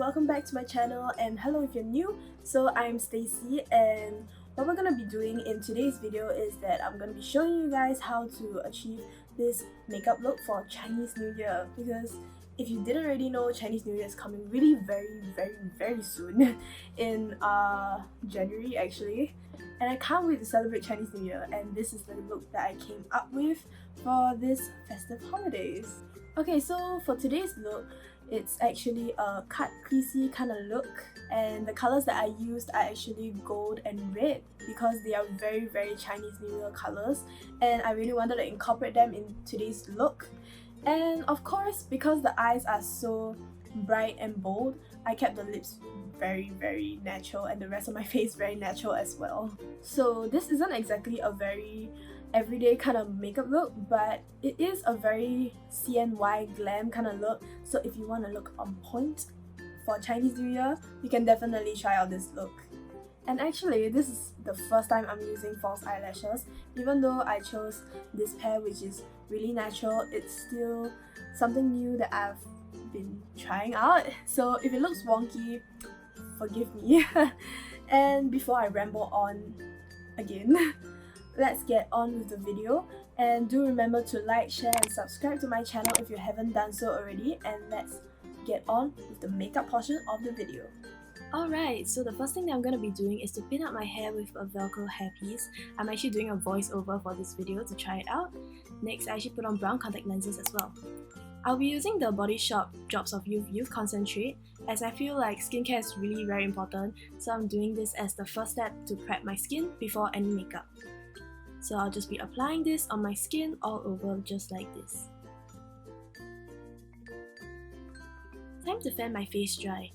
welcome back to my channel, and hello if you're new. So I'm Stacy, and what we're gonna be doing in today's video is that I'm gonna be showing you guys how to achieve this makeup look for Chinese New Year, because if you didn't already know, Chinese New Year is coming really very soon in January actually, and I can't wait to celebrate Chinese New Year, and this is the look that I came up with for this festive holidays. Okay, so for today's look, it's actually a cut creasy kind of look, and the colors that I used are actually gold and red because they are very Chinese New Year colors, and I really wanted to incorporate them in today's look. And of course, because the eyes are so bright and bold, I kept the lips very natural and the rest of my face very natural as well. So this isn't exactly a very everyday kind of makeup look, but it is a very CNY Glam kind of look, so if you want to look on point for Chinese New Year, you can definitely try out this look. And actually, this is the first time I'm using false eyelashes. Even though I chose this pair which is really natural, it's still something new that I've been trying out, so if it looks wonky, forgive me. And before I ramble on again, let's get on with the video, and do remember to like, share and subscribe to my channel if you haven't done so already, and let's get on with the makeup portion of the video. Alright, so the first thing that I'm going to be doing is to pin up my hair with a velcro hairpiece. I'm actually doing a voiceover for this video to try it out. Next, I actually put on brown contact lenses as well. I'll be using the Body Shop Drops of Youth Concentrate, as I feel like skincare is really very important, so I'm doing this as the first step to prep my skin before any makeup. So I'll just be applying this on my skin all over just like this. Time to fan my face dry.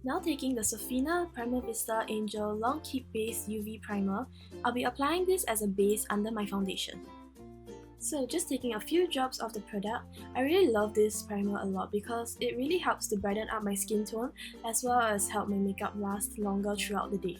Now taking the Sofina Primavista Angel Long Keep Base UV Primer, I'll be applying this as a base under my foundation. So just taking a few drops of the product, I really love this primer a lot because it really helps to brighten up my skin tone as well as help my makeup last longer throughout the day.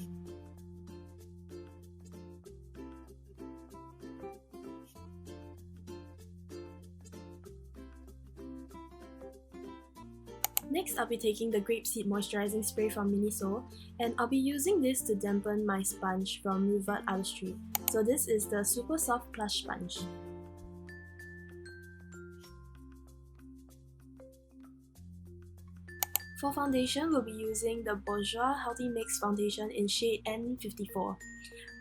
Next, I'll be taking the Grapeseed Moisturizing Spray from Miniso, and I'll be using this to dampen my sponge from Revered Artistry. So this is the Super Soft Plush Sponge. For foundation, we'll be using the Bourjois Healthy Mix Foundation in shade N54.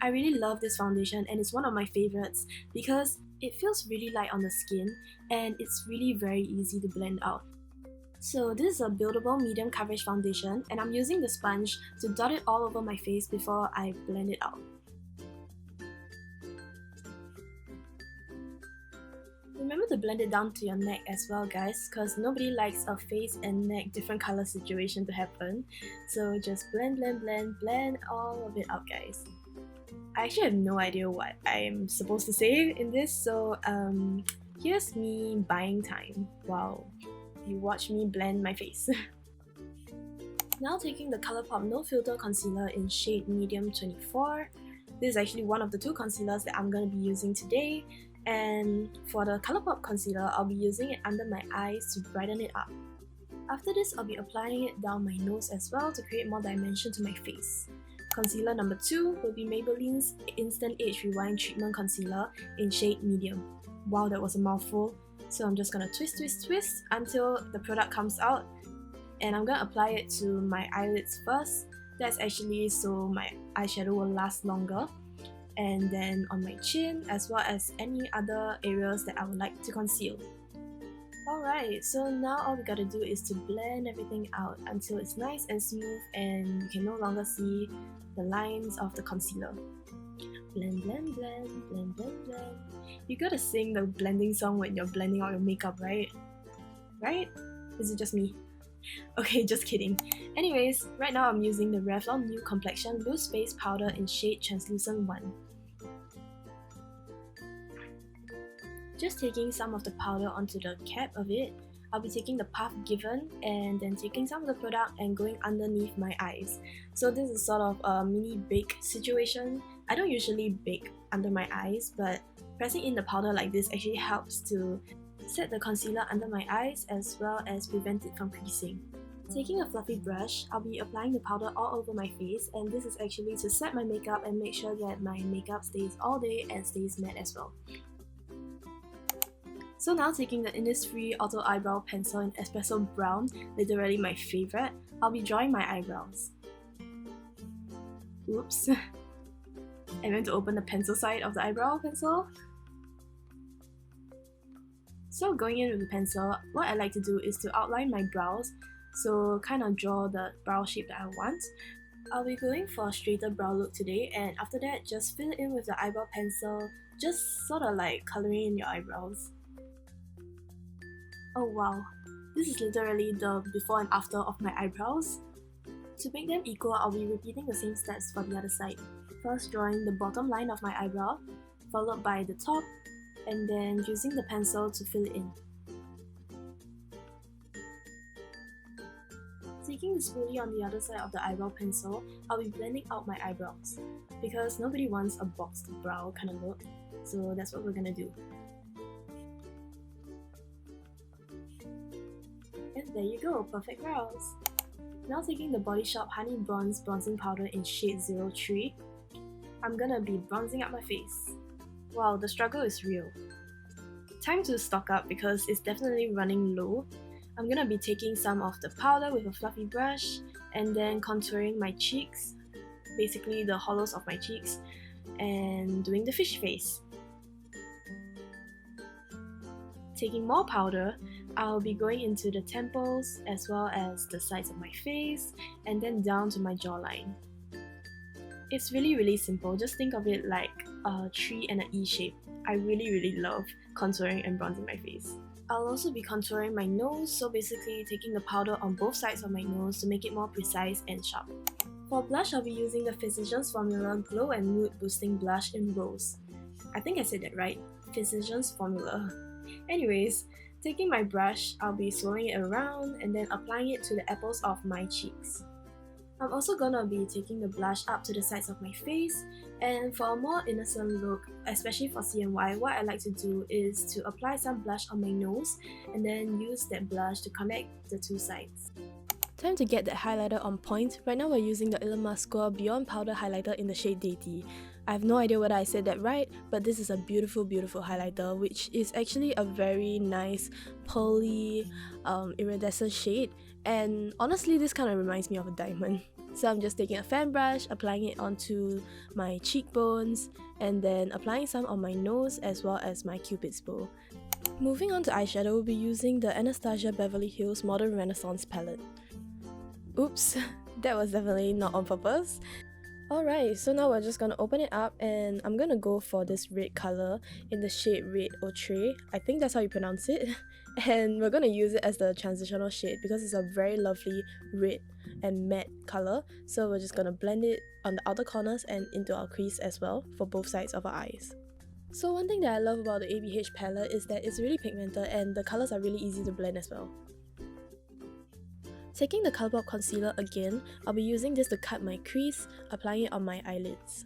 I really love this foundation, and it's one of my favorites because it feels really light on the skin and it's really very easy to blend out. So this is a buildable medium coverage foundation, and I'm using the sponge to dot it all over my face before I blend it out. Remember to blend it down to your neck as well, guys, because nobody likes a face and neck different color situation to happen. So just blend all of it out, guys. I actually have no idea what I'm supposed to say in this, so here's me buying time while you watch me blend my face. Now taking the Colourpop No Filter Concealer in shade Medium 24. This is actually one of the two concealers that I'm going to be using today. And for the Colourpop concealer, I'll be using it under my eyes to brighten it up. After this, I'll be applying it down my nose as well to create more dimension to my face. Concealer number 2 will be Maybelline's Instant Age Rewind Treatment Concealer in shade Medium. Wow, that was a mouthful. So I'm just gonna twist until the product comes out, and I'm gonna apply it to my eyelids first. That's actually so my eyeshadow will last longer, and then on my chin as well as any other areas that I would like to conceal. Alright, so now all we gotta do is to blend everything out until it's nice and smooth and you can no longer see the lines of the concealer. Blend. You gotta sing the blending song when you're blending out your makeup, right? Right? Is it just me? Okay, just kidding. Anyways, right now I'm using the Revlon New Complexion Loose Base Powder in shade Translucent 1. Just taking some of the powder onto the cap of it, I'll be taking the puff given and then taking some of the product and going underneath my eyes. So this is sort of a mini bake situation. I don't usually bake under my eyes, but pressing in the powder like this actually helps to set the concealer under my eyes as well as prevent it from creasing. Taking a fluffy brush, I'll be applying the powder all over my face, and this is actually to set my makeup and make sure that my makeup stays all day and stays matte as well. So now taking the Innisfree Auto Eyebrow Pencil in Espresso Brown, literally my favorite, I'll be drawing my eyebrows. Oops. I meant to open the pencil side of the eyebrow pencil. So going in with the pencil, what I like to do is to outline my brows, so kind of draw the brow shape that I want. I'll be going for a straighter brow look today, and after that just fill it in with the eyebrow pencil, just sort of like colouring in your eyebrows. Oh wow, this is literally the before and after of my eyebrows. To make them equal, I'll be repeating the same steps for the other side. First drawing the bottom line of my eyebrow, followed by the top, and then using the pencil to fill it in. Taking the spoolie on the other side of the eyebrow pencil, I'll be blending out my eyebrows, because nobody wants a boxed brow kind of look, so that's what we're gonna do. And there you go, perfect brows! Now taking the Body Shop Honey Bronze Bronzing Powder in shade 03, I'm gonna be bronzing up my face. Wow, the struggle is real. Time to stock up because it's definitely running low. I'm gonna be taking some of the powder with a fluffy brush and then contouring my cheeks, basically the hollows of my cheeks, and doing the fish face. Taking more powder, I'll be going into the temples as well as the sides of my face and then down to my jawline. It's really simple, just think of it like a tree and an E shape. I really love contouring and bronzing my face. I'll also be contouring my nose, so basically taking the powder on both sides of my nose to make it more precise and sharp. For blush, I'll be using the Physicians Formula Glow and Mood Boosting Blush in Rose. I think I said that right, Physicians Formula. Anyways, taking my brush, I'll be swirling it around and then applying it to the apples of my cheeks. I'm also gonna be taking the blush up to the sides of my face, and for a more innocent look, especially for CNY, what I like to do is to apply some blush on my nose and then use that blush to connect the two sides. Time to get that highlighter on point. Right now we're using the Illamasqua Beyond Powder Highlighter in the shade Deity. I have no idea whether I said that right, but this is a beautiful highlighter, which is actually a very nice pearly iridescent shade, and honestly this kind of reminds me of a diamond. So I'm just taking a fan brush, applying it onto my cheekbones, and then applying some on my nose as well as my cupid's bow. Moving on to eyeshadow, we'll be using the Anastasia Beverly Hills Modern Renaissance palette. Oops, that was definitely not on purpose. Alright, so now we're just gonna open it up and I'm gonna go for this red color in the shade Red Outre. I think that's how you pronounce it. And we're gonna use it as the transitional shade because it's a very lovely red and matte color. So we're just gonna blend it on the outer corners and into our crease as well for both sides of our eyes. So one thing that I love about the ABH palette is that it's really pigmented and the colors are really easy to blend as well. Taking the Colourpop concealer again, I'll be using this to cut my crease, applying it on my eyelids.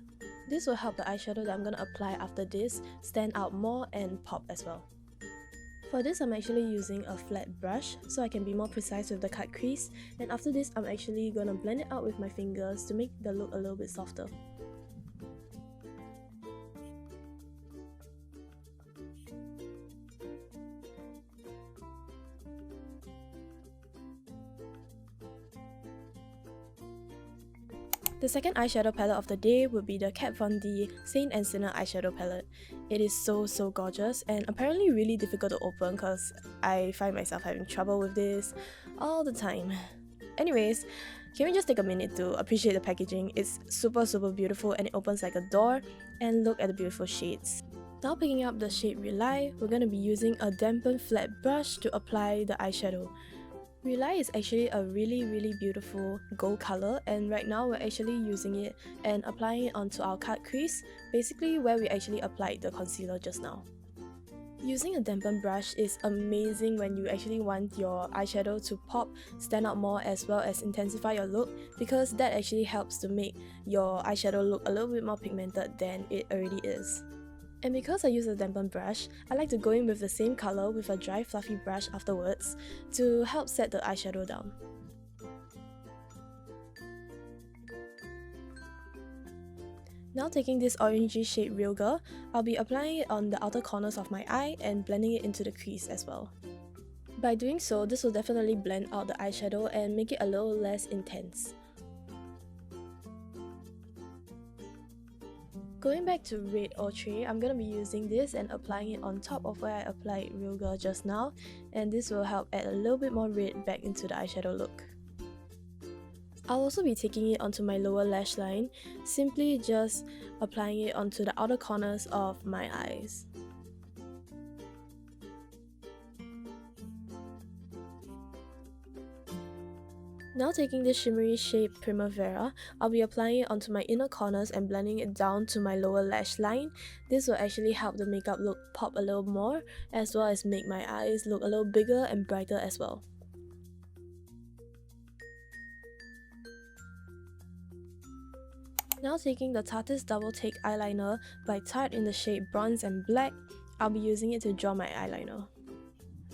This will help the eyeshadow that I'm going to apply after this stand out more and pop as well. For this, I'm actually using a flat brush so I can be more precise with the cut crease, and after this I'm actually going to blend it out with my fingers to make the look a little bit softer. The second eyeshadow palette of the day would be the Kat Von D Saint and Sinner eyeshadow palette. It is so gorgeous and apparently really difficult to open because I find myself having trouble with this all the time. Anyways, can we just take a minute to appreciate the packaging? It's super beautiful and it opens like a door, and look at the beautiful shades. Now picking up the shade Rely, we're going to be using a dampened flat brush to apply the eyeshadow. Rely is actually a really beautiful gold color, and right now we're actually using it and applying it onto our cut crease, basically where we actually applied the concealer just now. Using a dampened brush is amazing when you actually want your eyeshadow to pop, stand out more as well as intensify your look, because that actually helps to make your eyeshadow look a little bit more pigmented than it already is. And because I use a dampened brush, I like to go in with the same color with a dry fluffy brush afterwards to help set the eyeshadow down. Now taking this orangey shade Revered, I'll be applying it on the outer corners of my eye and blending it into the crease as well. By doing so, this will definitely blend out the eyeshadow and make it a little less intense. Going back to red ochre, I'm going to be using this and applying it on top of where I applied Revered just now, and this will help add a little bit more red back into the eyeshadow look. I'll also be taking it onto my lower lash line, simply just applying it onto the outer corners of my eyes. Now taking this shimmery shade Primavera, I'll be applying it onto my inner corners and blending it down to my lower lash line. This will actually help the makeup look pop a little more, as well as make my eyes look a little bigger and brighter as well. Now taking the Tarte's Double Take Eyeliner by Tarte in the shade Bronze and Black, I'll be using it to draw my eyeliner.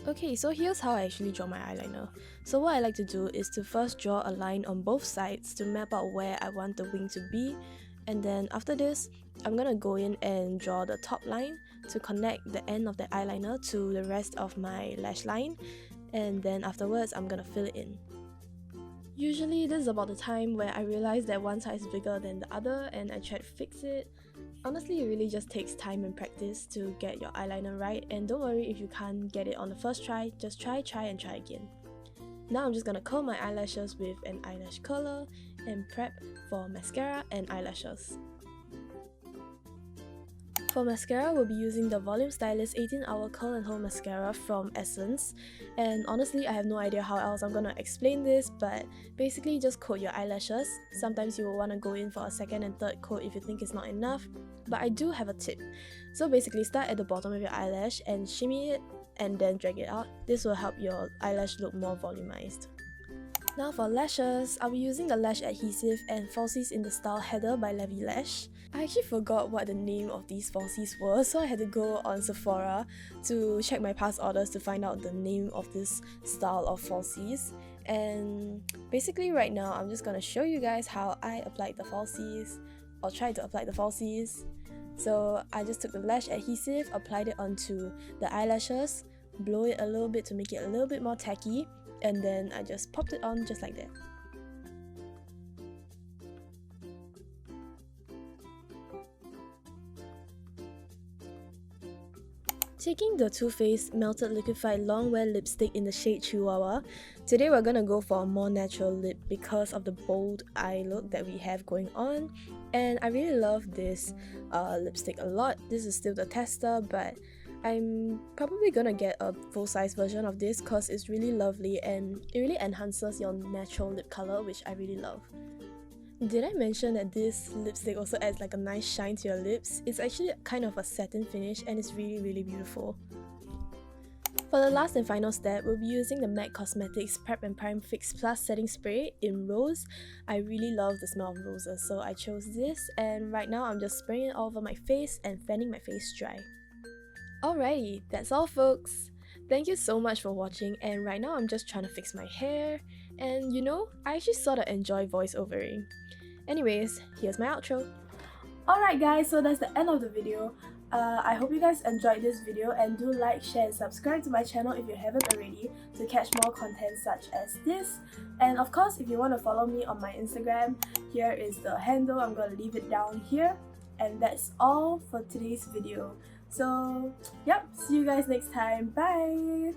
Okay, so here's how I actually draw my eyeliner. So what I like to do is to first draw a line on both sides to map out where I want the wing to be, and then after this, I'm gonna go in and draw the top line to connect the end of the eyeliner to the rest of my lash line, and then afterwards I'm gonna fill it in. Usually this is about the time where I realize that one side is bigger than the other and I try to fix it. Honestly, it really just takes time and practice to get your eyeliner right, and don't worry if you can't get it on the first try, just try and try again. Now I'm just gonna curl my eyelashes with an eyelash curler and prep for mascara and eyelashes. For mascara, we'll be using the Volume Stylist 18-Hour Curl and Hold Mascara from Essence. And honestly, I have no idea how else I'm gonna explain this, but basically just coat your eyelashes. Sometimes you will want to go in for a second and third coat if you think it's not enough, but I do have a tip. So basically start at the bottom of your eyelash and shimmy it and then drag it out. This will help your eyelash look more volumized. Now for lashes, I'll be using the lash adhesive and falsies in the style Heather by Levy Lash. I actually forgot what the name of these falsies were, so I had to go on Sephora to check my past orders to find out the name of this style of falsies. And basically right now, I'm just gonna show you guys how I applied the falsies, or tried to apply the falsies. So I just took the lash adhesive, applied it onto the eyelashes, blow it a little bit to make it a little bit more tacky, and then I just popped it on just like that. Taking the Too Faced Melted Liquefied Long Wear Lipstick in the shade Chihuahua, today we're gonna go for a more natural lip because of the bold eye look that we have going on, and I really love this lipstick a lot. This is still the tester, but I'm probably gonna get a full-size version of this because it's really lovely and it really enhances your natural lip color, which I really love. Did I mention that this lipstick also adds like a nice shine to your lips? It's actually kind of a satin finish and it's really beautiful. For the last and final step, we'll be using the MAC Cosmetics Prep and Prime Fix Plus Setting Spray in Rose. I really love the smell of roses, so I chose this, and right now I'm just spraying it all over my face and fanning my face dry. Alrighty, that's all folks. Thank you so much for watching, and right now I'm just trying to fix my hair, and you know, I actually sorta enjoy voiceovering. Anyways, here's my outro. Alright guys, so that's the end of the video. I hope you guys enjoyed this video, and do like, share and subscribe to my channel if you haven't already to catch more content such as this. And of course, if you want to follow me on my Instagram, here is the handle. I'm going to leave it down here. And that's all for today's video. So, yep, see you guys next time. Bye!